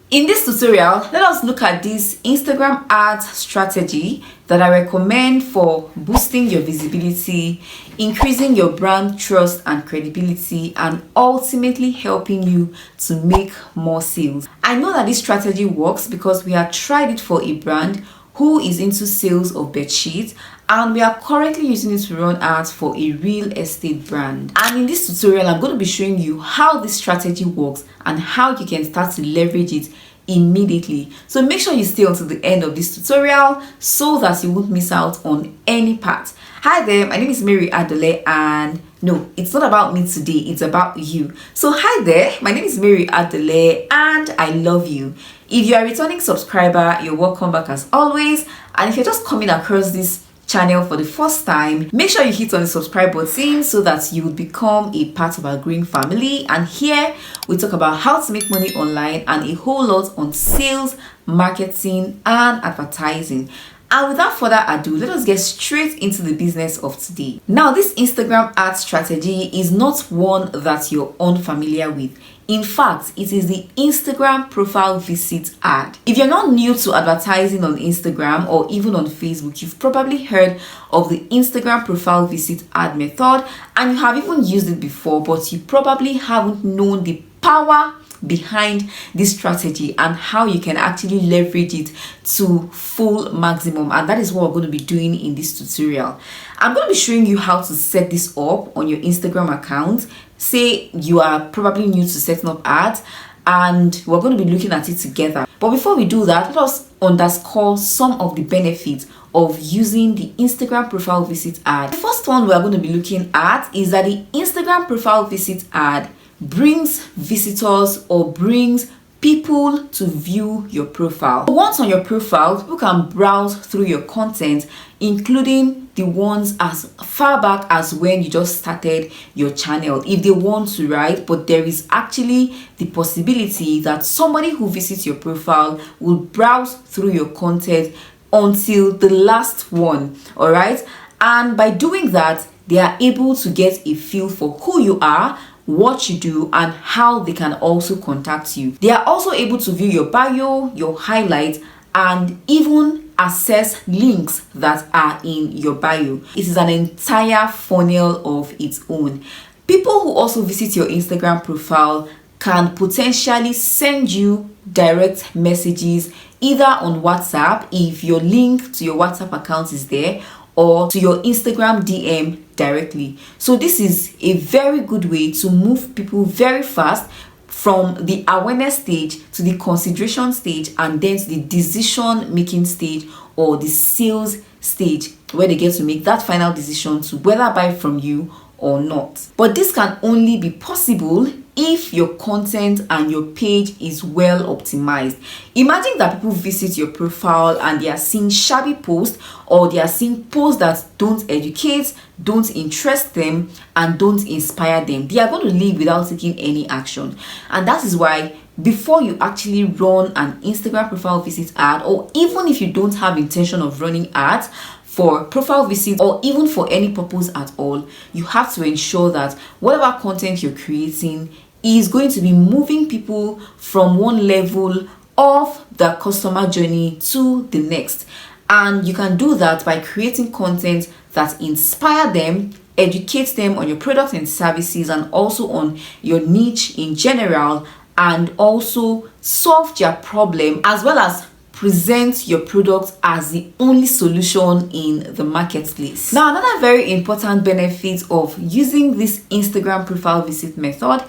In this tutorial, let us look at this Instagram ads strategy that I recommend for boosting your visibility, increasing your brand trust and credibility, and ultimately helping you to make more sales. I know that this strategy works because we have tried it for a brand who is into sales of bedsheets, and we are currently using it to run ads for a real estate brand. And in this tutorial, I'm going to be showing you how this strategy works and how you can start to leverage it immediately. So make sure you stay until the end of this tutorial so that you won't miss out on any part. Hi there, my name is Mary Adele, and no, it's not about me today, it's about you. So hi there, my name is Mary Adele and I love you. If you are a returning subscriber, you're welcome back as always. And if you're just coming across this channel for the first time, make sure you hit on the subscribe button so that you will become a part of our growing family. And here we talk about how to make money online and a whole lot on sales, marketing and advertising. And without further ado, let us get straight into the business of today. Now, this Instagram ad strategy is not one that you're unfamiliar with. In fact, it is the Instagram profile visit ad. If you're not new to advertising on Instagram or even on Facebook, you've probably heard of the Instagram profile visit ad method and you have even used it before, but you probably haven't known the power behind this strategy and how you can actually leverage it to full maximum. And that is what we're going to be doing in this tutorial. I'm going to be showing you how to set this up on your Instagram account. Say you are probably new to setting up ads, and we're going to be looking at it together. But before we do that, let us underscore some of the benefits of using the Instagram profile visit ad. The first one we're going to be looking at is that the Instagram profile visit ad brings visitors or brings people to view your profile. Once on your profile, people can browse through your content, including the ones as far back as when you just started your channel, if they want to, right? But there is actually the possibility that somebody who visits your profile will browse through your content until the last one, all right? And by doing that, they are able to get a feel for who you are, what you do, and how they can also contact you. They are also able to view your bio, your highlights, and even access links that are in your bio. It is an entire funnel of its own. People who also visit your Instagram profile can potentially send you direct messages either on WhatsApp if your link to your WhatsApp account is there, or to your Instagram DM directly. So this is a very good way to move people very fast from the awareness stage to the consideration stage and then to the decision making stage or the sales stage, where they get to make that final decision to whether buy from you or not. But this can only be possible if your content and your page is well optimized. Imagine that people visit your profile and they are seeing shabby posts, or they are seeing posts that don't educate, don't interest them, and don't inspire them. They are going to leave without taking any action. And that is why before you actually run an Instagram profile visit ad, or even if you don't have intention of running ads for profile visits or even for any purpose at all, you have to ensure that whatever content you're creating is going to be moving people from one level of the customer journey to the next. And you can do that by creating content that inspire them, educates them on your products and services, and also on your niche in general, and also solve their problem, as well as present your product as the only solution in the marketplace. Now, another very important benefit of using this Instagram profile visit method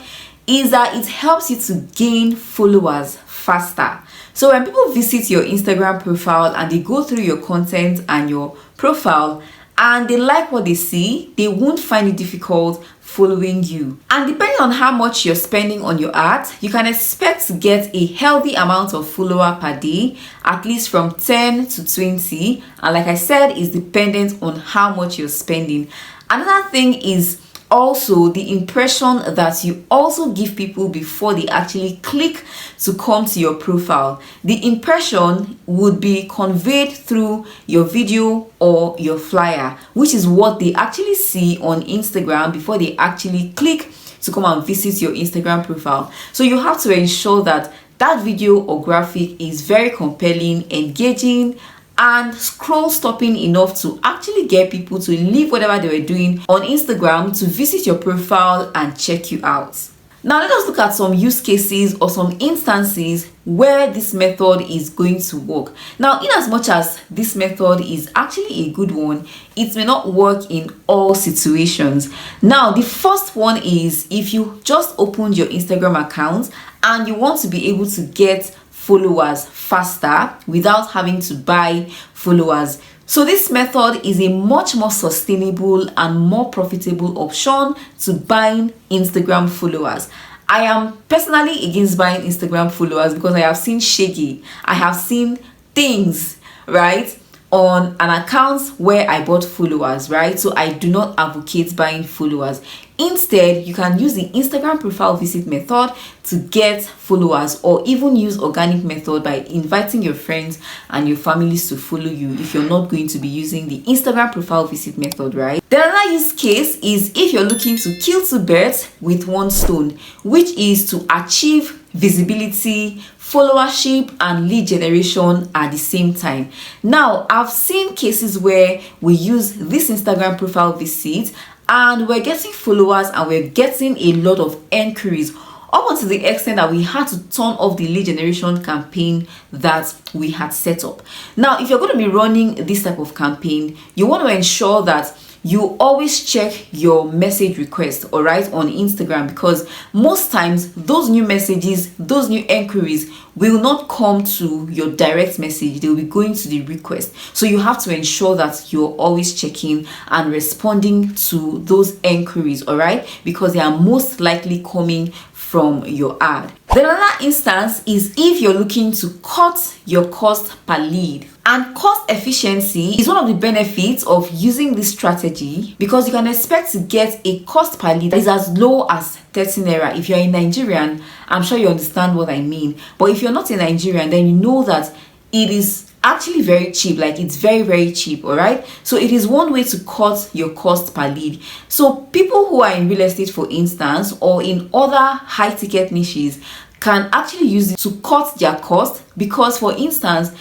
is that it helps you to gain followers faster. So when people visit your Instagram profile and they go through your content and your profile and they like what they see, they won't find it difficult following you. And depending on how much you're spending on your ads, you can expect to get a healthy amount of follower per day, at least from 10 to 20. And like I said, it's dependent on how much you're spending. Another thing is also the impression that you also give people before they actually click to come to your profile. The impression would be conveyed through your video or your flyer, which is what they actually see on Instagram before they actually click to come and visit your Instagram profile. So you have to ensure that that video or graphic is very compelling, engaging, and scroll stopping enough to actually get people to leave whatever they were doing on Instagram to visit your profile and check you out. Now let us look at some use cases or some instances where this method is going to work. Now, in as much as this method is actually a good one, it may not work in all situations. Now, the first one is if you just opened your Instagram account and you want to be able to get followers faster without having to buy followers. So this method is a much more sustainable and more profitable option to buying Instagram followers. I am personally against buying Instagram followers because I have seen shaggy. I have seen things, right, on an account where I bought followers, right? So I do not advocate buying followers. Instead, you can use the Instagram profile visit method to get followers, or even use organic method by inviting your friends and your families to follow you if you're not going to be using the Instagram profile visit method, right? The other use case is if you're looking to kill two birds with one stone, which is to achieve visibility, followership, and lead generation at the same time. Now, I've seen cases where we use this Instagram profile visit and we're getting followers and we're getting a lot of inquiries, up until the extent that we had to turn off the lead generation campaign that we had set up. Now, if you're going to be running this type of campaign, you want to ensure that you always check your message request, all right, on Instagram, because most times those new messages, those new inquiries will not come to your direct message. They will be going to the request. So you have to ensure that you're always checking and responding to those inquiries, all right, because they are most likely coming from your ad. The another instance is if you're looking to cut your cost per lead. And cost efficiency is one of the benefits of using this strategy, because you can expect to get a cost per lead that is as low as 30 naira. If you're a Nigerian, I'm sure you understand what I mean. But if you're not a Nigerian, then you know that it is actually very cheap. Like, it's very, very cheap, all right? So it is one way to cut your cost per lead. So people who are in real estate, for instance, or in other high ticket niches can actually use it to cut their cost, because, for instance,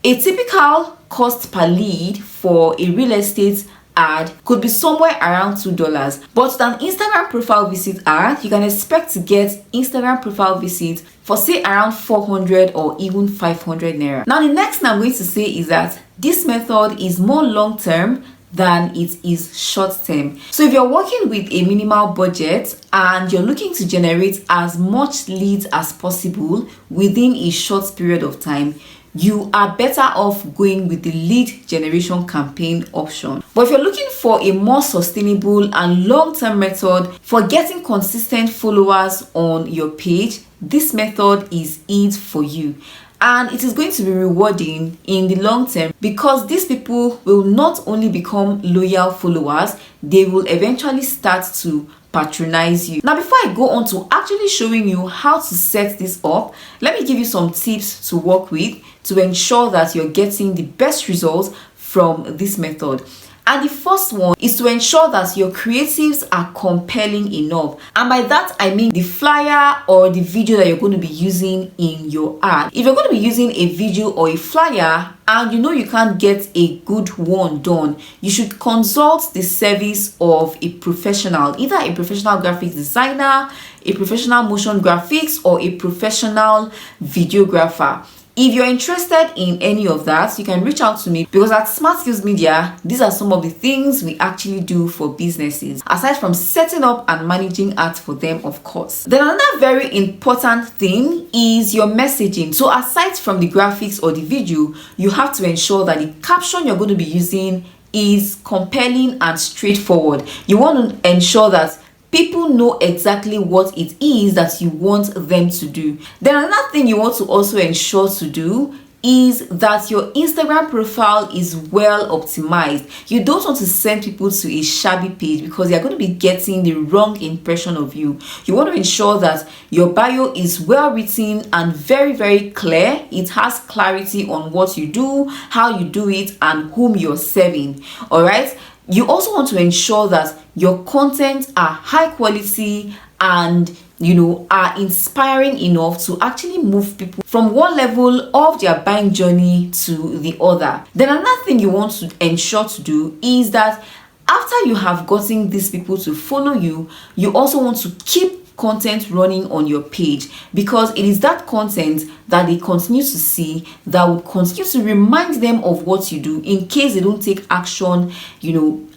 a typical cost per lead for a real estate ad could be somewhere around $2. But with an Instagram profile visit ad, you can expect to get Instagram profile visits for, say, around 400 or even 500 naira. Now, the next thing I'm going to say is that this method is more long-term than it is short-term. So if you're working with a minimal budget and you're looking to generate as much leads as possible within a short period of time, you are better off going with the lead generation campaign option. But if you're looking for a more sustainable and long-term method for getting consistent followers on your page, this method is it for you. And it is going to be rewarding in the long term, because these people will not only become loyal followers, they will eventually start to patronize you. Now, before I go on to actually showing you how to set this up, let me give you some tips to work with to ensure that you're getting the best results from this method. And the first one is to ensure that your creatives are compelling enough. And by that, I mean the flyer or the video that you're going to be using in your ad. If you're going to be using a video or a flyer and you know you can't get a good one done, you should consult the service of a professional, either a professional graphics designer, a professional motion graphics, or a professional videographer. If you're interested in any of that, you can reach out to me, because at Smart Skills Media, these are some of the things we actually do for businesses, aside from setting up and managing ads for them, of course. Then another very important thing is your messaging. So aside from the graphics or the video, you have to ensure that the caption you're going to be using is compelling and straightforward. You want to ensure that people know exactly what it is that you want them to do. Then another thing you want to also ensure to do is that your Instagram profile is well optimized. You don't want to send people to a shabby page, because they're going to be getting the wrong impression of you. You want to ensure that your bio is well written and very, very clear. It has clarity on what you do, how you do it, and whom you're serving. All right. You also want to ensure that your content are high quality and are inspiring enough to actually move people from one level of their buying journey to the other. Then another thing you want to ensure to do is that after you have gotten these people to follow you, you also want to keep content running on your page, because it is that content that they continue to see that will continue to remind them of what you do in case they don't take action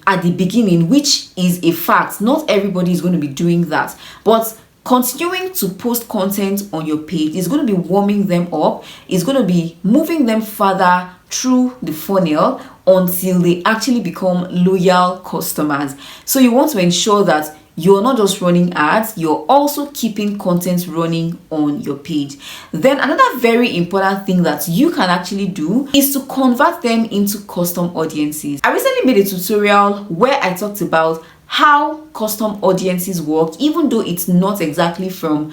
at the beginning, which is a fact. Not everybody is going to be doing that, but continuing to post content on your page is going to be warming them up. It's going to be moving them further through the funnel until they actually become loyal customers. So you want to ensure that you're not just running ads, you're also keeping content running on your page. Then another very important thing that you can actually do is to convert them into custom audiences. I recently made a tutorial where I talked about how custom audiences work, even though it's not exactly from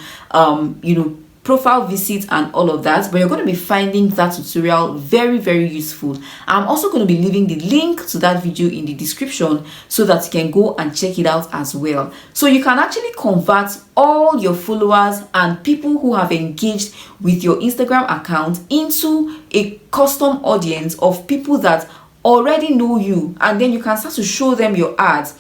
profile visits and all of that, but you're going to be finding that tutorial very, very useful. I'm also going to be leaving the link to that video in the description so that you can go and check it out as well. So you can actually convert all your followers and people who have engaged with your Instagram account into a custom audience of people that already know you, and then you can start to show them your ads.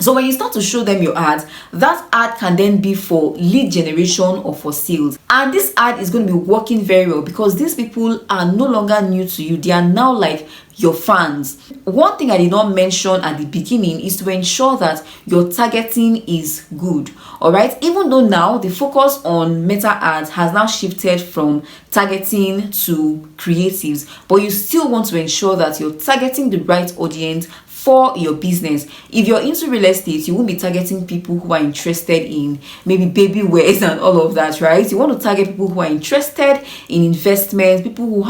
So when you start to show them your ads, that ad can then be for lead generation or for sales. And this ad is going to be working very well because these people are no longer new to you. They are now like your fans. One thing I did not mention at the beginning is to ensure that your targeting is good. All right. Even though now the focus on meta ads has now shifted from targeting to creatives, but you still want to ensure that you're targeting the right audience for your business. If you're into real estate, you won't be targeting people who are interested in maybe baby wears and all of that, right? You want to target people who are interested in investments, people who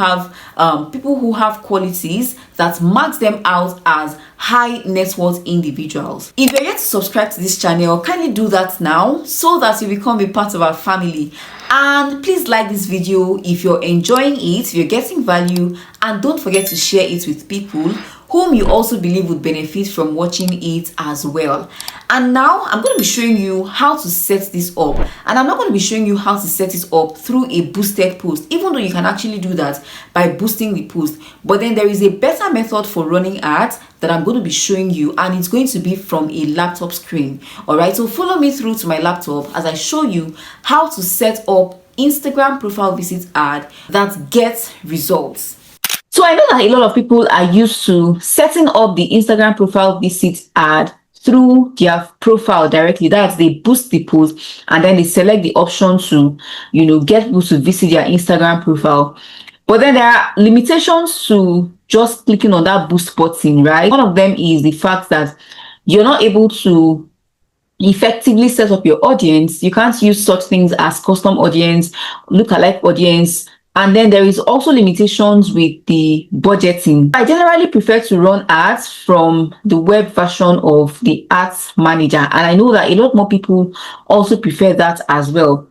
have qualities that marks them out as high net worth individuals. If you're yet to subscribe to this channel, kindly do that now so that you become a part of our family. And please like this video if you're enjoying it, if you're getting value, and don't forget to share it with people whom you also believe would benefit from watching it as well. And now I'm going to be showing you how to set this up, and I'm not going to be showing you how to set it up through a boosted post, even though you can actually do that by boosting the post. But then there is a better method for running ads that I'm going to be showing you, and it's going to be from a laptop screen. All right, so follow me through to my laptop as I show you how to set up Instagram profile visit ad that gets results. So I know that a lot of people are used to setting up the Instagram profile visit ad through their profile directly. That's they boost the post and then they select the option to, get people to visit their Instagram profile. But then there are limitations to just clicking on that boost button, right? One of them is the fact that you're not able to effectively set up your audience. You can't use such things as custom audience, lookalike audience. And then there is also limitations with the budgeting. I generally prefer to run ads from the web version of the ads manager. And I know that a lot more people also prefer that as well.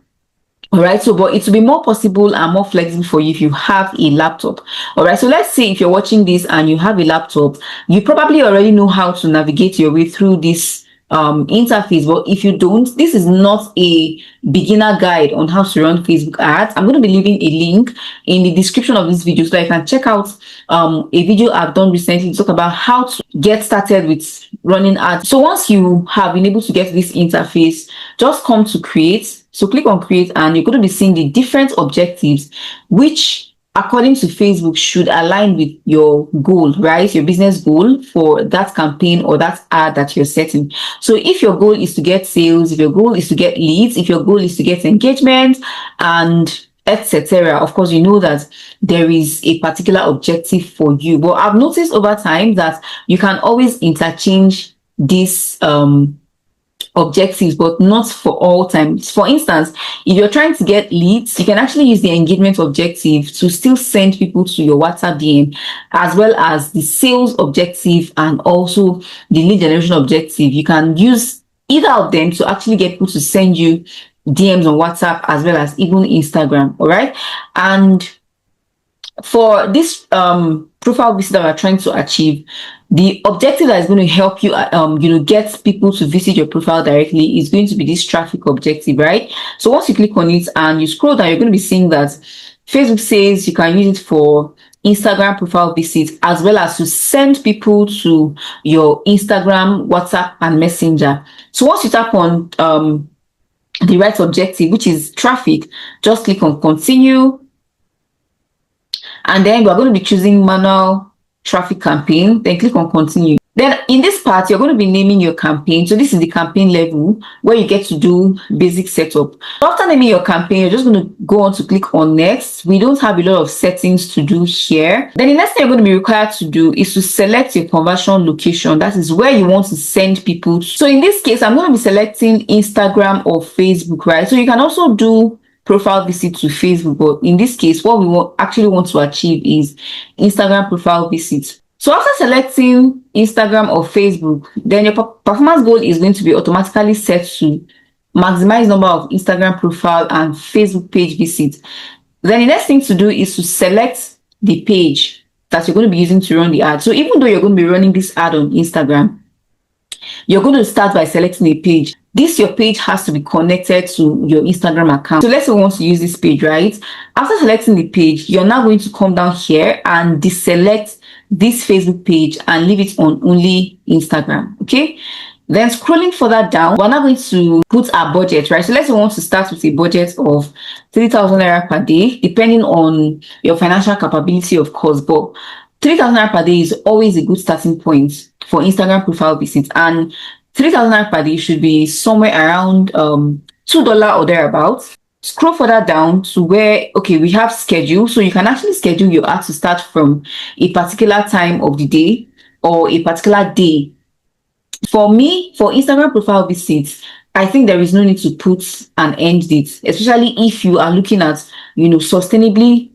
All right, so but it will be more possible and more flexible for you if you have a laptop. All right, so let's say if you're watching this and you have a laptop, you probably already know how to navigate your way through this interface. But if you don't, this is not a beginner guide on how to run Facebook ads. I'm going to be leaving a link in the description of this video so that you can check out a video I've done recently to talk about how to get started with running ads. So once you have been able to get this interface, just come to create. So click on create and you're going to be seeing the different objectives which according to Facebook should align with your goal, right? Your business goal for that campaign or that ad that you're setting. So if your goal is to get sales, if your goal is to get leads, if your goal is to get engagement and etc., of course, you know that there is a particular objective for you. But I've noticed over time that you can always interchange this objectives, but not for all times. For instance, if you're trying to get leads, you can actually use the engagement objective to still send people to your WhatsApp DM, as well as the sales objective and also the lead generation objective. You can use either of them to actually get people to send you DMs on WhatsApp as well as even Instagram. All right, and For this profile visit that we're trying to achieve, the objective that is going to help you get people to visit your profile directly is going to be this traffic objective, right? So once you click on it and you scroll down, you're going to be seeing that Facebook says you can use it for Instagram profile visits, as well as to send people to your Instagram, WhatsApp, and Messenger. So once you tap on the right objective, which is traffic, just click on continue, and then we're going to be choosing manual traffic campaign. Then click on continue. Then in this part, you're going to be naming your campaign. So this is the campaign level where you get to do basic setup. After naming your campaign, you're just going to go on to click on next. We don't have a lot of settings to do here. Then the next thing you're going to be required to do is to select your conversion location. That is where you want to send people to. So in this case, I'm going to be selecting Instagram or Facebook, right? So you can also do profile visit to Facebook, but in this case, what we actually want to achieve is Instagram profile visit. So after selecting Instagram or Facebook, then your performance goal is going to be automatically set to maximize number of Instagram profile and Facebook page visits. Then the next thing to do is to select the page that you're going to be using to run the ad. So even though you're going to be running this ad on Instagram, you're going to start by selecting a page. Your page has to be connected to your Instagram account. So let's say we want to use this page, right? After selecting the page, you're now going to come down here and deselect this Facebook page and leave it on only Instagram. Okay. Then scrolling further down, we're now going to put our budget, right? So let's say we want to start with a budget of 3,000 naira per day, depending on your financial capability, of course. But 3,000 naira per day is always a good starting point for Instagram profile visits, and 3,000 naira per day should be somewhere around $2 or thereabouts. Scroll further down to where, okay, we have schedule. So you can actually schedule your ad to start from a particular time of the day or a particular day. For me, for Instagram profile visits, I think there is no need to put an end date, especially if you are looking at, sustainably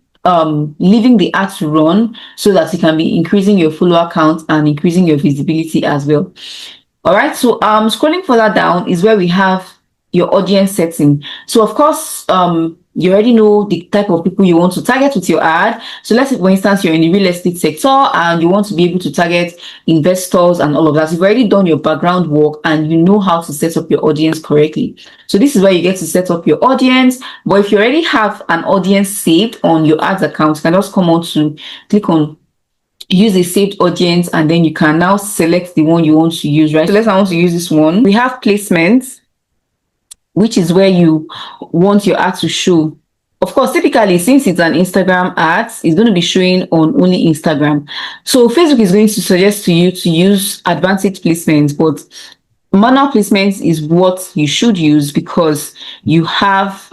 leaving the ad to run so that you can be increasing your follower count and increasing your visibility as well. All right, so scrolling further down is where we have your audience setting. So of course, you already know the type of people you want to target with your ad. So let's say, for instance, you're in the real estate sector and you want to be able to target investors and all of that. You've already done your background work and you know how to set up your audience correctly. So this is where you get to set up your audience. But if you already have an audience saved on your ads account, you can just come on to click on use a saved audience, and then you can now select the one you want to use, right? So let's say I want to use this one. We have placements, which is where you want your ad to show. Of course, typically, since it's an Instagram ad, it's going to be showing on only Instagram. So Facebook is going to suggest to you to use advanced placements, but manual placements is what you should use because you have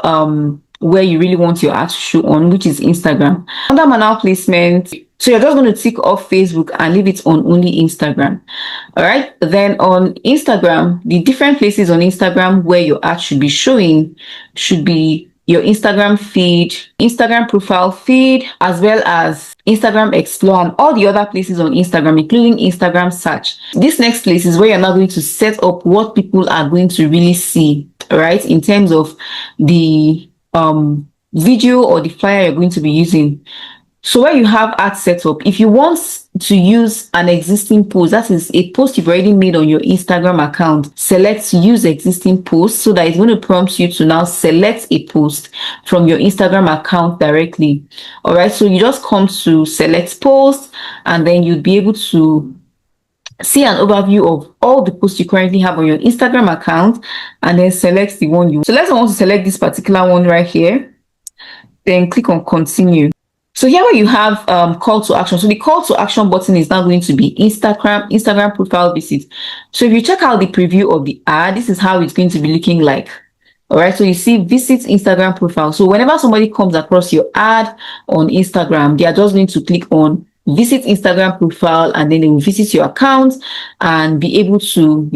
where you really want your ad to show on, which is Instagram. Under manual placement, so you're just going to tick off Facebook and leave it on only Instagram. All right. Then on Instagram, the different places on Instagram where your ad should be showing should be your Instagram feed, Instagram profile feed, as well as Instagram Explore and all the other places on Instagram, including Instagram search. This next place is where you're now going to set up what people are going to really see, right? In terms of the video or the flyer you're going to be using. So where you have ad setup, if you want to use an existing post, that is a post you've already made on your Instagram account, select use existing post so that it's going to prompt you to now select a post from your Instagram account directly. All right, so you just come to select post and then you'll be able to see an overview of all the posts you currently have on your Instagram account and then select the one you. So let's want to select this particular one right here. Then click on continue. So here where you have call to action. So the call to action button is now going to be Instagram profile visit. So if you check out the preview of the ad, this is how it's going to be looking like. All right, so you see visit Instagram profile. So whenever somebody comes across your ad on Instagram, they are just going to click on visit Instagram profile and then they will visit your account and be able to,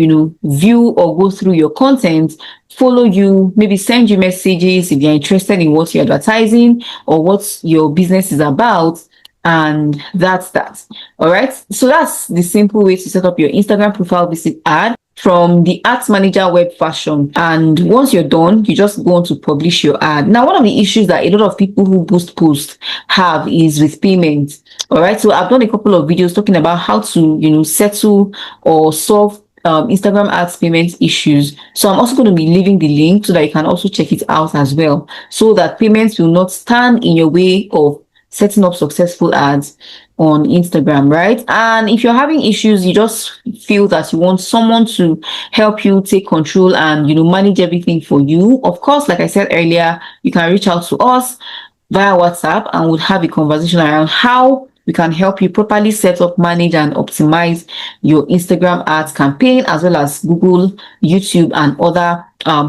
view or go through your content, follow you, maybe send you messages if you're interested in what you're advertising or what your business is about. And that's that. All right. So that's the simple way to set up your Instagram profile visit ad. from the ads manager web version, and once you're done, you just go on to publish your ad. Now, one of the issues that a lot of people who boost posts have is with payment. All right, so I've done a couple of videos talking about how to settle or solve Instagram ads payment issues. So I'm also going to be leaving the link so that you can also check it out as well, so that payments will not stand in your way of setting up successful ads on Instagram, right? And if you're having issues, you just feel that you want someone to help you take control and manage everything for you, of course, like I said earlier, you can reach out to us via WhatsApp and we'll have a conversation around how we can help you properly set up, manage, and optimize your Instagram ads campaign, as well as Google, YouTube, and other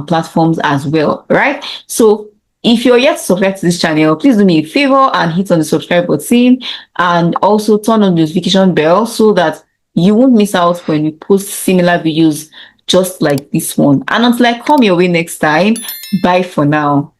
platforms as well, right? So if you're yet to subscribe to this channel, please do me a favor and hit on the subscribe button, and also turn on the notification bell so that you won't miss out when we post similar videos just like this one. And until I come your way next time, bye for now.